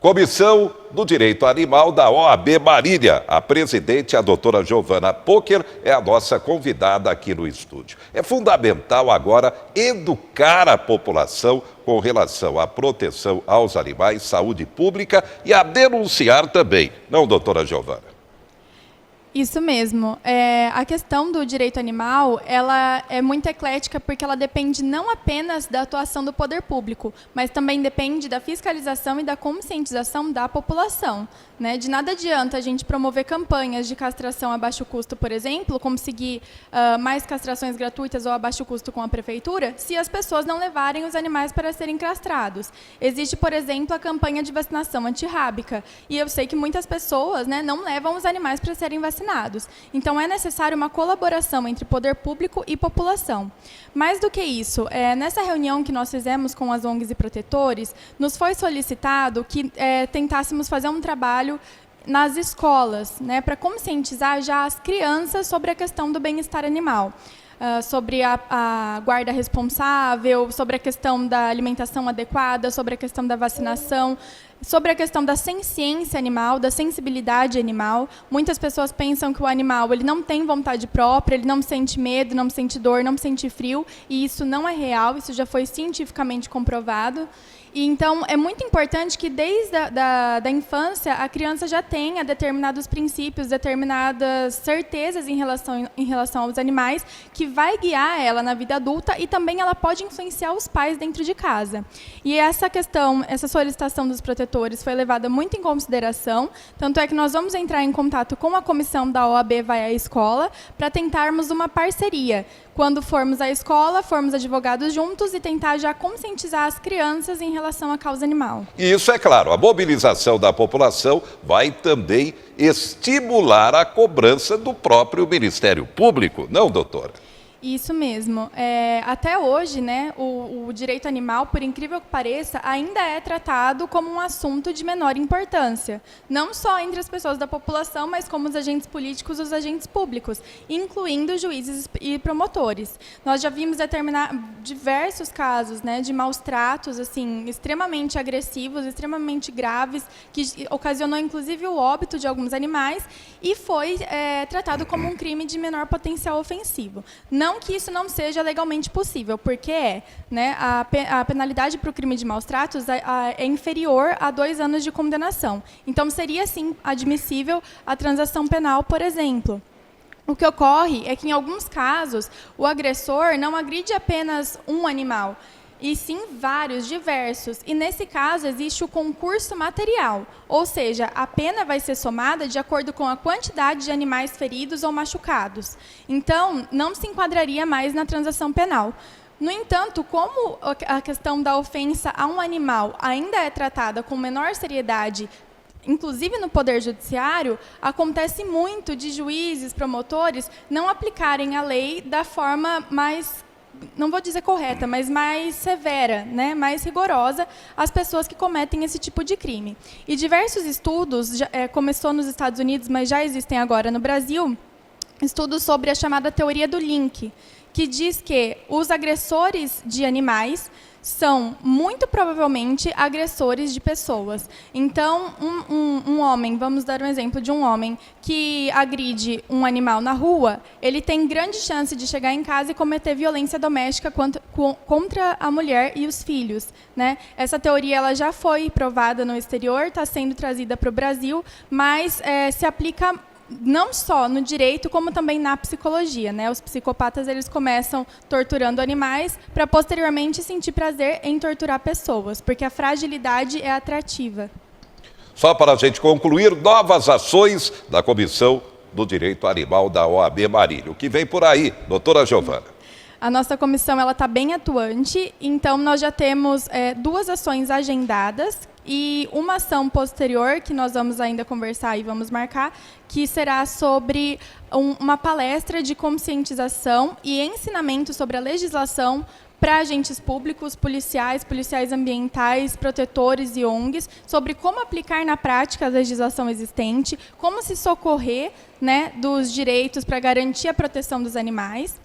Comissão do Direito Animal da OAB Marília. A presidente, a doutora Giovana Poker, é a nossa convidada aqui no estúdio. É fundamental agora educar a população com relação à proteção aos animais, saúde pública e a denunciar também. Não, doutora Giovana? Isso mesmo. A questão do direito animal, ela é muito eclética porque ela depende não apenas da atuação do poder público, mas também depende da fiscalização e da conscientização da população. Né? De nada adianta a gente promover campanhas de castração a baixo custo, por exemplo, conseguir mais castrações gratuitas ou a baixo custo com a prefeitura, se as pessoas não levarem os animais para serem castrados. Existe, por exemplo, a campanha de vacinação antirrábica, e eu sei que muitas pessoas, né, não levam os animais para serem vacinados. Então, é necessário uma colaboração entre poder público e população. Mais do que isso, nessa reunião que nós fizemos com as ONGs e protetores, nos foi solicitado que tentássemos fazer um trabalho nas escolas, né, para conscientizar já as crianças sobre a questão do bem-estar animal. Sobre a guarda responsável, sobre a questão da alimentação adequada, sobre a questão da vacinação, sobre a questão da senciência animal, da sensibilidade animal. Muitas pessoas pensam que o animal ele não tem vontade própria, ele não sente medo, não sente dor, não sente frio, e isso não é real, isso já foi cientificamente comprovado. E, então, é muito importante que, desde a infância, a criança já tenha determinados princípios, determinadas certezas em relação aos animais, que vai guiar ela na vida adulta e também ela pode influenciar os pais dentro de casa. E essa questão, essa solicitação dos protetores foi levada muito em consideração, tanto é que nós vamos entrar em contato com a comissão da OAB Vai à Escola para tentarmos uma parceria. Quando formos à escola, formos advogados juntos e tentar já conscientizar as crianças em relação à causa animal. E isso é claro, a mobilização da população vai também estimular a cobrança do próprio Ministério Público, não, doutora? Isso mesmo. Até hoje, né, o direito animal, por incrível que pareça, ainda é tratado como um assunto de menor importância. Não só entre as pessoas da população, mas como os agentes políticos e os agentes públicos, incluindo juízes e promotores. Nós já vimos diversos casos, né, de maus tratos assim, extremamente agressivos, extremamente graves, que ocasionou inclusive o óbito de alguns animais e foi tratado como um crime de menor potencial ofensivo. Não que isso não seja legalmente possível, porque né, a penalidade para o crime de maus tratos é inferior a 2 anos de condenação. Então, seria, sim, admissível a transação penal, por exemplo. O que ocorre é que, em alguns casos, o agressor não agride apenas um animal, e sim vários, diversos. E, nesse caso, existe o concurso material, ou seja, a pena vai ser somada de acordo com a quantidade de animais feridos ou machucados. Então, não se enquadraria mais na transação penal. No entanto, como a questão da ofensa a um animal ainda é tratada com menor seriedade, inclusive no Poder Judiciário, acontece muito de juízes, promotores, não aplicarem a lei da forma mais, não vou dizer correta, mas mais severa, né, mais rigorosa às pessoas que cometem esse tipo de crime. E diversos estudos, começou nos Estados Unidos, mas já existem agora no Brasil, estudos sobre a chamada teoria do link, que diz que os agressores de animais são, muito provavelmente, agressores de pessoas. Então, um homem, vamos dar um exemplo de um homem que agride um animal na rua, ele tem grande chance de chegar em casa e cometer violência doméstica contra a mulher e os filhos. Né? Essa teoria ela já foi provada no exterior, está sendo trazida para o Brasil, mas se aplica não só no direito, como também na psicologia. Né? Os psicopatas eles começam torturando animais para, posteriormente, sentir prazer em torturar pessoas, porque a fragilidade é atrativa. Só para a gente concluir, novas ações da Comissão do Direito Animal da OAB Marília. O que vem por aí, doutora Giovana? A nossa comissão está bem atuante, então nós já temos 2 ações agendadas e uma ação posterior, que nós vamos ainda conversar e vamos marcar, que será sobre uma palestra de conscientização e ensinamento sobre a legislação para agentes públicos, policiais ambientais, protetores e ONGs, sobre como aplicar na prática a legislação existente, como se socorrer, né, dos direitos para garantir a proteção dos animais.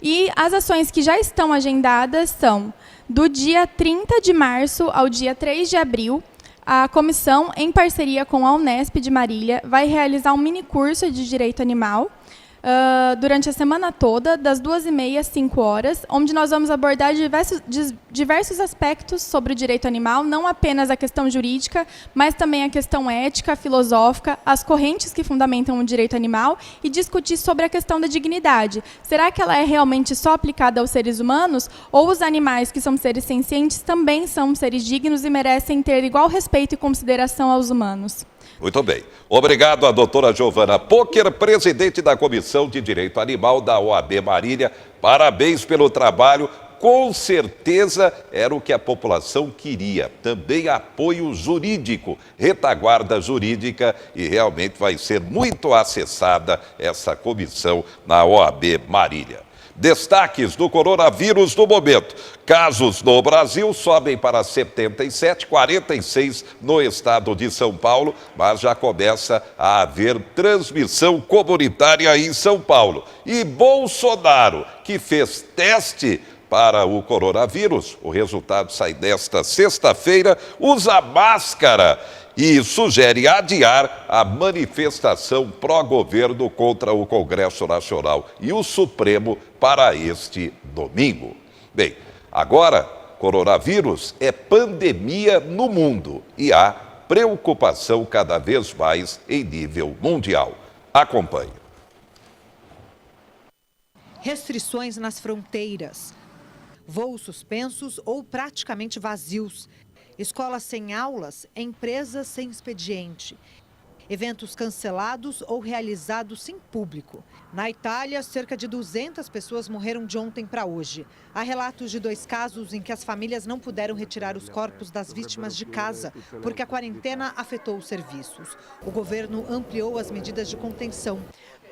E as ações que já estão agendadas são do dia 30 de março ao dia 3 de abril, A comissão, em parceria com a Unesp de Marília, vai realizar um mini curso de direito animal durante a semana toda, das 2h30 às 5h, onde nós vamos abordar diversos aspectos sobre o direito animal, não apenas a questão jurídica, mas também a questão ética, filosófica, as correntes que fundamentam o direito animal e discutir sobre a questão da dignidade. Será que ela é realmente só aplicada aos seres humanos ou os animais, que são seres sencientes, também são seres dignos e merecem ter igual respeito e consideração aos humanos? Muito bem. Obrigado à doutora Giovana Pocher, presidente da Comissão de Direito Animal da OAB Marília. Parabéns pelo trabalho. Com certeza era o que a população queria. Também apoio jurídico, retaguarda jurídica, e realmente vai ser muito acessada essa comissão na OAB Marília. Destaques do coronavírus no momento. Casos no Brasil sobem para 77, 46 no estado de São Paulo, mas já começa a haver transmissão comunitária em São Paulo. E Bolsonaro, que fez teste para o coronavírus, o resultado sai desta sexta-feira, usa máscara e sugere adiar a manifestação pró-governo contra o Congresso Nacional e o Supremo para este domingo. Bem, agora, coronavírus é pandemia no mundo e há preocupação cada vez mais em nível mundial. Acompanhe. Restrições nas fronteiras, voos suspensos ou praticamente vazios, escolas sem aulas, empresas sem expediente, eventos cancelados ou realizados sem público. Na Itália, cerca de 200 pessoas morreram de ontem para hoje. Há relatos de 2 casos em que as famílias não puderam retirar os corpos das vítimas de casa, porque a quarentena afetou os serviços. O governo ampliou as medidas de contenção.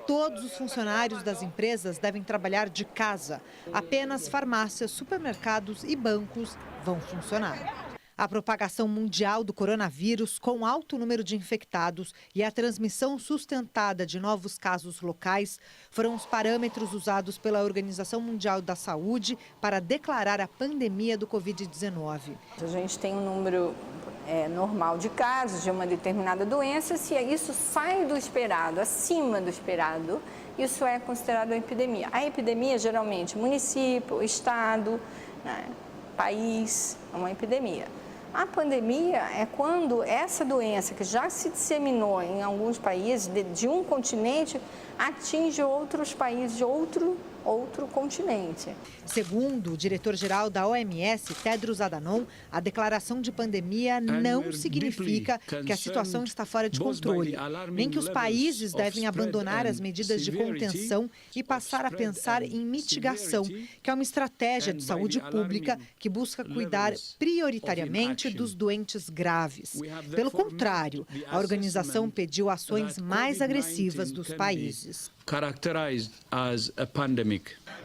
Todos os funcionários das empresas devem trabalhar de casa. Apenas farmácias, supermercados e bancos vão funcionar. A propagação mundial do coronavírus, com alto número de infectados e a transmissão sustentada de novos casos locais, foram os parâmetros usados pela Organização Mundial da Saúde para declarar a pandemia do Covid-19. A gente tem um número normal de casos de uma determinada doença. Se isso sai do esperado, acima do esperado, isso é considerado uma epidemia. A epidemia, geralmente, município, estado, né, país, é uma epidemia. A pandemia é quando essa doença, que já se disseminou em alguns países de um continente, atinge outros países de outro continente. Segundo o diretor-geral da OMS, Tedros Adhanom, a declaração de pandemia não significa que a situação está fora de controle, nem que os países devem abandonar as medidas de contenção e passar a pensar em mitigação, que é uma estratégia de saúde pública que busca cuidar prioritariamente dos doentes graves. Pelo contrário, a organização pediu ações mais agressivas dos países.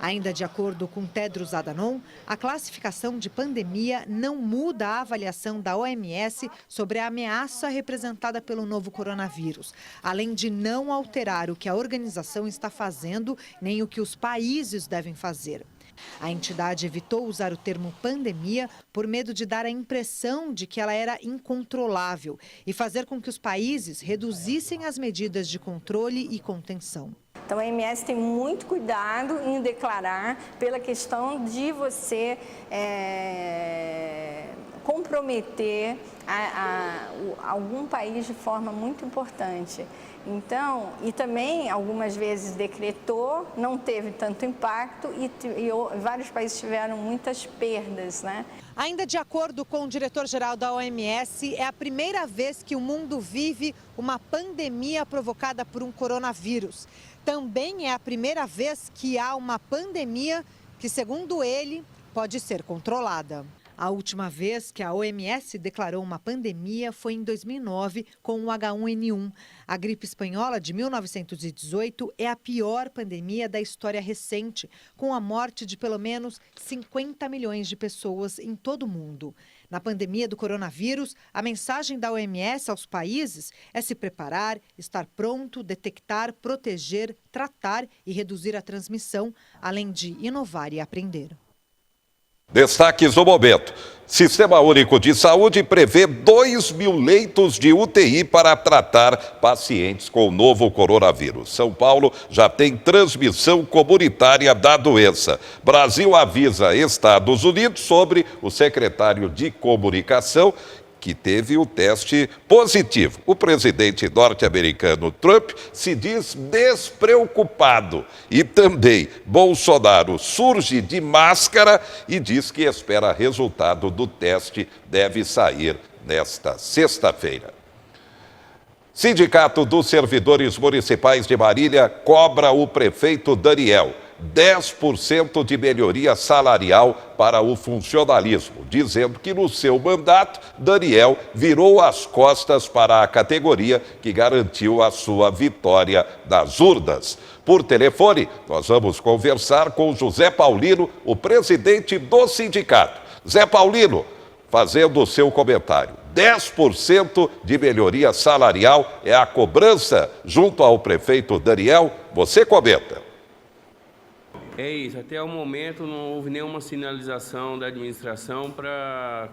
Ainda de acordo com Tedros Adhanom, a classificação de pandemia não muda a avaliação da OMS sobre a ameaça representada pelo novo coronavírus, além de não alterar o que a organização está fazendo nem o que os países devem fazer. A entidade evitou usar o termo pandemia por medo de dar a impressão de que ela era incontrolável e fazer com que os países reduzissem as medidas de controle e contenção. Então, a OMS tem muito cuidado em declarar pela questão de você comprometer algum país de forma muito importante. Então, e também algumas vezes decretou, não teve tanto impacto e vários países tiveram muitas perdas, né? Ainda de acordo com o diretor-geral da OMS, é a primeira vez que o mundo vive uma pandemia provocada por um coronavírus. Também é a primeira vez que há uma pandemia que, segundo ele, pode ser controlada. A última vez que a OMS declarou uma pandemia foi em 2009, com o H1N1. A gripe espanhola de 1918 é a pior pandemia da história recente, com a morte de pelo menos 50 milhões de pessoas em todo o mundo. Na pandemia do coronavírus, a mensagem da OMS aos países é se preparar, estar pronto, detectar, proteger, tratar e reduzir a transmissão, além de inovar e aprender. Destaques do momento. Sistema Único de Saúde prevê 2.000 leitos de UTI para tratar pacientes com o novo coronavírus. São Paulo já tem transmissão comunitária da doença. Brasil avisa Estados Unidos sobre o secretário de Comunicação que teve o teste positivo. O presidente norte-americano Trump se diz despreocupado. E também Bolsonaro surge de máscara e diz que espera resultado do teste deve sair nesta sexta-feira. Sindicato dos Servidores Municipais de Marília cobra o prefeito Daniel 10% de melhoria salarial para o funcionalismo, dizendo que no seu mandato, Daniel virou as costas para a categoria que garantiu a sua vitória nas urnas. Por telefone, nós vamos conversar com José Paulino, o presidente do sindicato. Zé Paulino, fazendo o seu comentário. 10% de melhoria salarial é a cobrança junto ao prefeito Daniel? Você comenta. É isso, até o momento não houve nenhuma sinalização da administração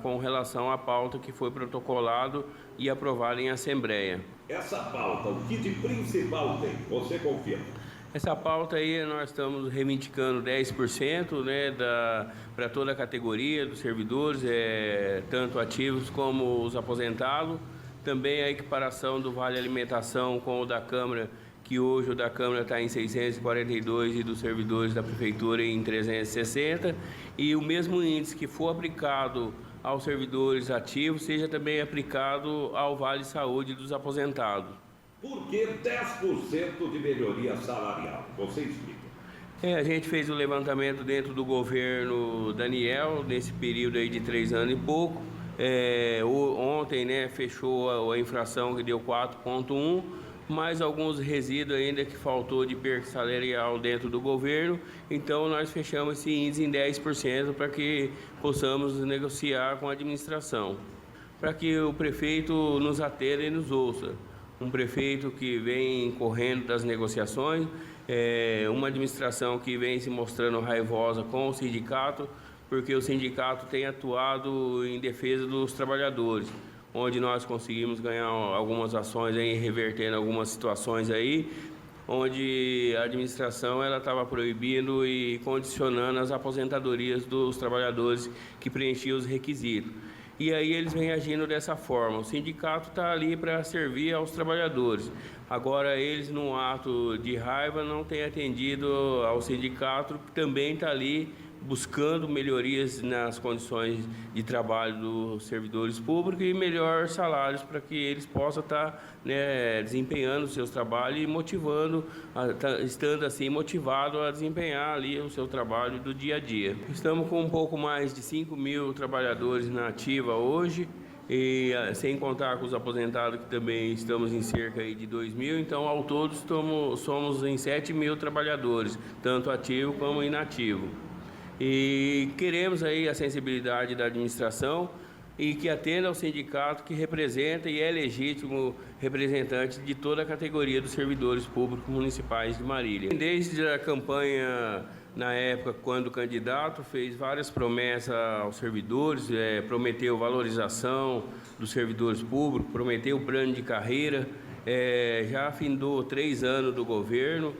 com relação à pauta que foi protocolado e aprovada em Assembleia. Essa pauta, o que de principal tem? Você confirma? Essa pauta aí nós estamos reivindicando 10%, né, para toda a categoria dos servidores, tanto ativos como os aposentados. Também a equiparação do Vale Alimentação com o da Câmara, que hoje o da Câmara está em 642 e dos servidores da Prefeitura em 360. E o mesmo índice que for aplicado aos servidores ativos seja também aplicado ao Vale Saúde dos aposentados. Por que 10% de melhoria salarial? Você explica. A gente fez o levantamento dentro do governo Daniel, nesse período aí de 3 anos e pouco. Ontem, né, fechou a infração que deu 4,1, mais alguns resíduos ainda que faltou de perca salarial dentro do governo. Então, nós fechamos esse índice em 10% para que possamos negociar com a administração, para que o prefeito nos atenda e nos ouça. Um prefeito que vem correndo das negociações, uma administração que vem se mostrando raivosa com o sindicato, porque o sindicato tem atuado em defesa dos trabalhadores, onde nós conseguimos ganhar algumas ações aí, revertendo algumas situações aí, onde a administração ela estava proibindo e condicionando as aposentadorias dos trabalhadores que preenchiam os requisitos. E aí eles vêm agindo dessa forma. O sindicato está ali para servir aos trabalhadores. Agora eles, num ato de raiva, não têm atendido ao sindicato, que também está ali buscando melhorias nas condições de trabalho dos servidores públicos e melhores salários para que eles possam estar, né, desempenhando os seus trabalhos e motivando, estando assim motivado a desempenhar ali o seu trabalho do dia a dia. Estamos com um pouco mais de 5.000 trabalhadores na ativa hoje, e sem contar com os aposentados, que também estamos em cerca de 2.000, então ao todo somos em 7.000 trabalhadores, tanto ativo como inativo. E queremos aí a sensibilidade da administração e que atenda ao sindicato que representa e é legítimo representante de toda a categoria dos servidores públicos municipais de Marília. Desde a campanha, na época, quando o candidato fez várias promessas aos servidores, prometeu valorização dos servidores públicos, prometeu plano de carreira, já findou 3 anos do governo,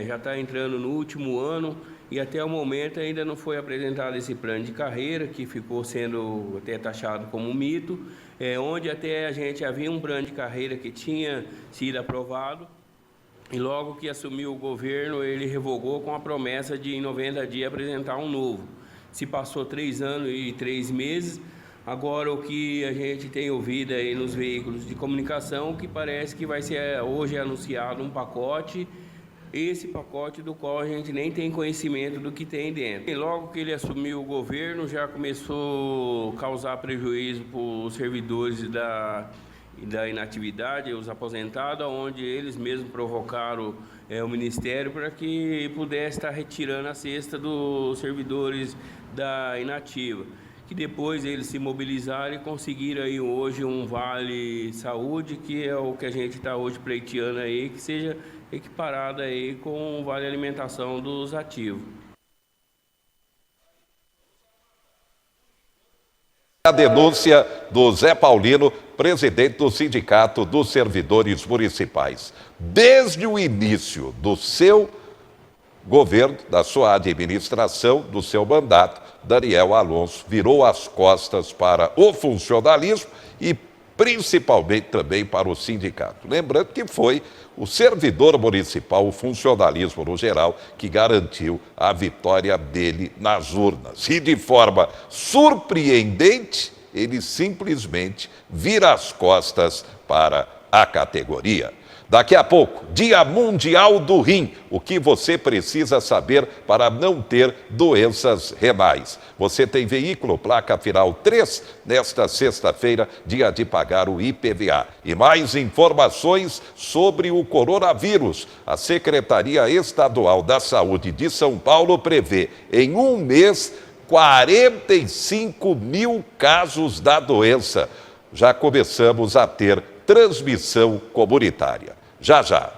já está entrando no último ano, e até o momento ainda não foi apresentado esse plano de carreira, que ficou sendo até taxado como um mito, onde até a gente havia um plano de carreira que tinha sido aprovado, e logo que assumiu o governo, ele revogou com a promessa de, em 90 dias, apresentar um novo. Se passou 3 anos e 3 meses, agora o que a gente tem ouvido aí nos veículos de comunicação, que parece que vai ser hoje anunciado um pacote, esse pacote do qual a gente nem tem conhecimento do que tem dentro. E logo que ele assumiu o governo, já começou a causar prejuízo para os servidores da inatividade, os aposentados, onde eles mesmos provocaram o Ministério para que pudesse estar retirando a cesta dos servidores da inativa, que depois eles se mobilizaram e conseguiram aí hoje um Vale Saúde, que é o que a gente está hoje pleiteando aí, que seja equiparado aí com o Vale Alimentação dos ativos. A denúncia do Zé Paulino, presidente do Sindicato dos Servidores Municipais. Desde o início do seu governo, da sua administração, do seu mandato, Daniel Alonso virou as costas para o funcionalismo e principalmente também para o sindicato. Lembrando que foi o servidor municipal, o funcionalismo no geral, que garantiu a vitória dele nas urnas. E de forma surpreendente, ele simplesmente vira as costas para a categoria. Daqui a pouco, Dia Mundial do Rim, o que você precisa saber para não ter doenças renais. Você tem veículo, placa final 3, nesta sexta-feira, dia de pagar o IPVA. E mais informações sobre o coronavírus. A Secretaria Estadual da Saúde de São Paulo prevê, em um mês, 45 mil casos da doença. Já começamos a ter transmissão comunitária. Já, já.